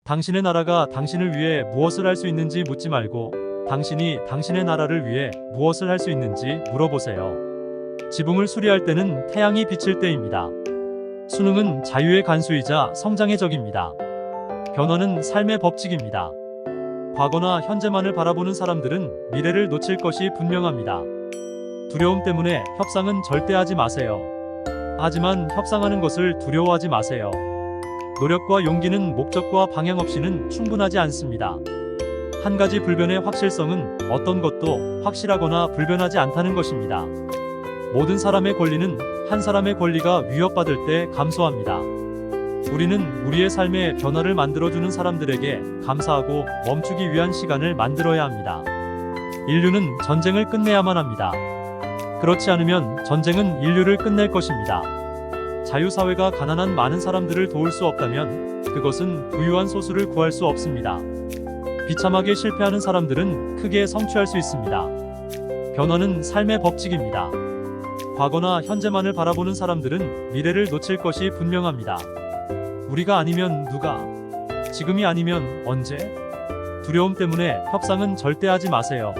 당신의 나라가 당신을 위해 무엇을 할 수 있는지 묻지 말고 당신이 당신의 나라를 위해 무엇을 할 수 있는지 물어보세요. 지붕을 수리할 때는 태양이 비칠 때입니다. 수능은 자유의 간수이자 성장의 적입니다. 변화는 삶의 법칙입니다. 과거나 현재만을 바라보는 사람들은 미래를 놓칠 것이 분명합니다. 두려움 때문에 협상은 절대 하지 마세요. 하지만 협상하는 것을 두려워하지 마세요. 노력과 용기는 목적과 방향 없이는 충분하지 않습니다. 한 가지 불변의 확실성은 어떤 것도 확실하거나 불변하지 않다는 것입니다. 모든 사람의 권리는 한 사람의 권리가 위협받을 때 감소합니다. 우리는 우리의 삶에 변화를 만들어주는 사람들에게 감사하고 멈추기 위한 시간을 만들어야 합니다. 인류는 전쟁을 끝내야만 합니다. 그렇지 않으면 전쟁은 인류를 끝낼 것입니다. 자유사회가 가난한 많은 사람들을 도울 수 없다면 그것은 부유한 소수를 구할 수 없습니다. 비참하게 실패하는 사람들은 크게 성취할 수 있습니다. 변화는 삶의 법칙입니다. 과거나 현재만을 바라보는 사람들은 미래를 놓칠 것이 분명합니다. 우리가 아니면 누가? 지금이 아니면 언제? 두려움 때문에 협상은 절대 하지 마세요.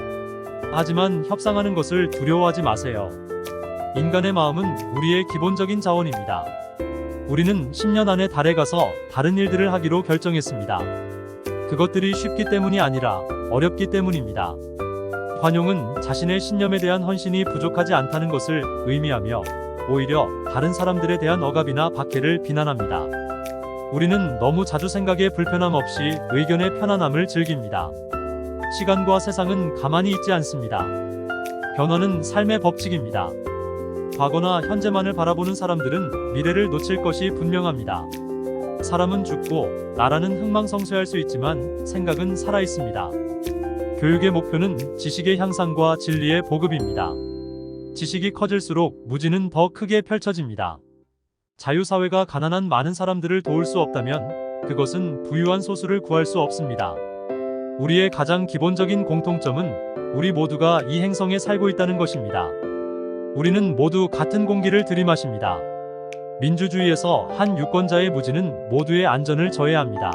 하지만 협상하는 것을 두려워하지 마세요. 인간의 마음은 우리의 기본적인 자원입니다. 우리는 10년 안에 달에 가서 다른 일들을 하기로 결정했습니다. 그것들이 쉽기 때문이 아니라 어렵기 때문입니다. 관용은 자신의 신념에 대한 헌신이 부족하지 않다는 것을 의미하며 오히려 다른 사람들에 대한 억압이나 박해를 비난합니다. 우리는 너무 자주 생각의 불편함 없이 의견의 편안함을 즐깁니다. 시간과 세상은 가만히 있지 않습니다. 변화는 삶의 법칙입니다. 과거나 현재만을 바라보는 사람들은 미래를 놓칠 것이 분명합니다. 사람은 죽고 나라는 흥망성쇠할 수 있지만 생각은 살아있습니다. 교육의 목표는 지식의 향상과 진리의 보급입니다. 지식이 커질수록 무지는 더 크게 펼쳐집니다. 자유사회가 가난한 많은 사람들을 도울 수 없다면 그것은 부유한 소수를 구할 수 없습니다. 우리의 가장 기본적인 공통점은 우리 모두가 이 행성에 살고 있다는 것입니다. 우리는 모두 같은 공기를 들이마십니다. 민주주의에서 한 유권자의 무지는 모두의 안전을 저해합니다.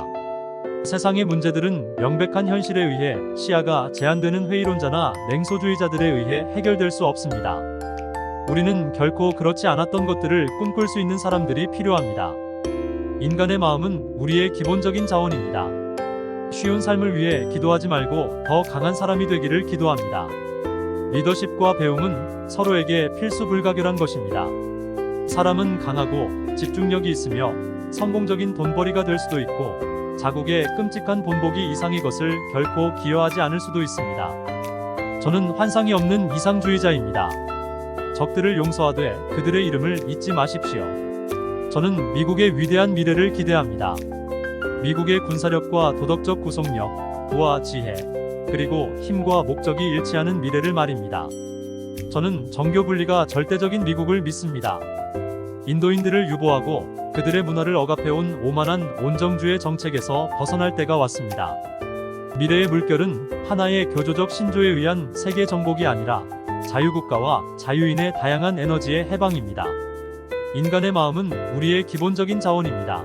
세상의 문제들은 명백한 현실에 의해 시야가 제한되는 회의론자나 냉소주의자들에 의해 해결될 수 없습니다. 우리는 결코 그렇지 않았던 것들을 꿈꿀 수 있는 사람들이 필요합니다. 인간의 마음은 우리의 기본적인 자원입니다. 쉬운 삶을 위해 기도하지 말고 더 강한 사람이 되기를 기도합니다. 리더십과 배움은 서로에게 필수 불가결한 것입니다. 사람은 강하고 집중력이 있으며 성공적인 돈벌이가 될 수도 있고 자국의 끔찍한 본보기 이상의 것을 결코 기여하지 않을 수도 있습니다. 저는 환상이 없는 이상주의자입니다. 적들을 용서하되 그들의 이름을 잊지 마십시오. 저는 미국의 위대한 미래를 기대합니다. 미국의 군사력과 도덕적 구속력, 부와 지혜, 그리고 힘과 목적이 일치하는 미래를 말입니다. 저는 정교 분리가 절대적인 미국을 믿습니다. 인도인들을 유보하고 그들의 문화를 억압해온 오만한 온정주의 정책에서 벗어날 때가 왔습니다. 미래의 물결은 하나의 교조적 신조에 의한 세계 정복이 아니라 자유국가와 자유인의 다양한 에너지의 해방입니다. 인간의 마음은 우리의 기본적인 자원입니다.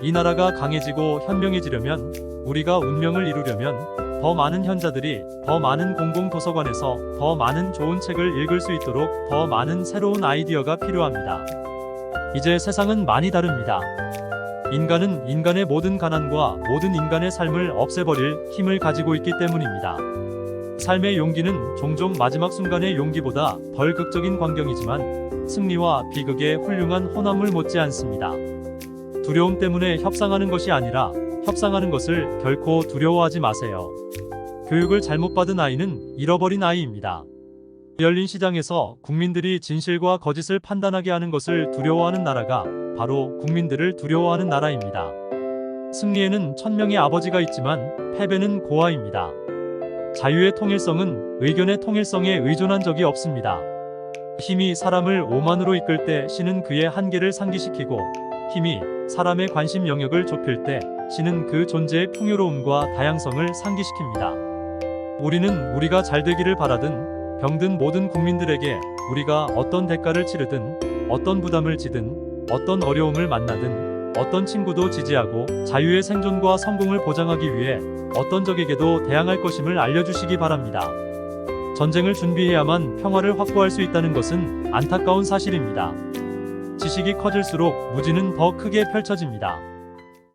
이 나라가 강해지고 현명해지려면, 우리가 운명을 이루려면 더 많은 현자들이 더 많은 공공도서관에서 더 많은 좋은 책을 읽을 수 있도록 더 많은 새로운 아이디어가 필요합니다. 이제 세상은 많이 다릅니다. 인간은 인간의 모든 가난과 모든 인간의 삶을 없애버릴 힘을 가지고 있기 때문입니다. 삶의 용기는 종종 마지막 순간의 용기보다 덜 극적인 광경이지만 승리와 비극의 훌륭한 호남을 못지 않습니다. 두려움 때문에 협상하는 것이 아니라 협상하는 것을 결코 두려워하지 마세요. 교육을 잘못 받은 아이는 잃어버린 아이입니다. 열린 시장에서 국민들이 진실과 거짓을 판단하게 하는 것을 두려워하는 나라가 바로 국민들을 두려워하는 나라입니다. 승리에는 천명의 아버지가 있지만 패배는 고아입니다. 자유의 통일성은 의견의 통일성에 의존한 적이 없습니다. 힘이 사람을 오만으로 이끌 때 신은 그의 한계를 상기시키고 힘이 사람의 관심 영역을 좁힐 때 신은 그 존재의 풍요로움과 다양성을 상기시킵니다. 우리는 우리가 잘 되기를 바라든 병든 모든 국민들에게 우리가 어떤 대가를 치르든 어떤 부담을 지든 어떤 어려움을 만나든 어떤 친구도 지지하고 자유의 생존과 성공을 보장하기 위해 어떤 적에게도 대항할 것임을 알려주시기 바랍니다. 전쟁을 준비해야만 평화를 확보할 수 있다는 것은 안타까운 사실입니다. 지식이 커질수록 무지는 더 크게 펼쳐집니다.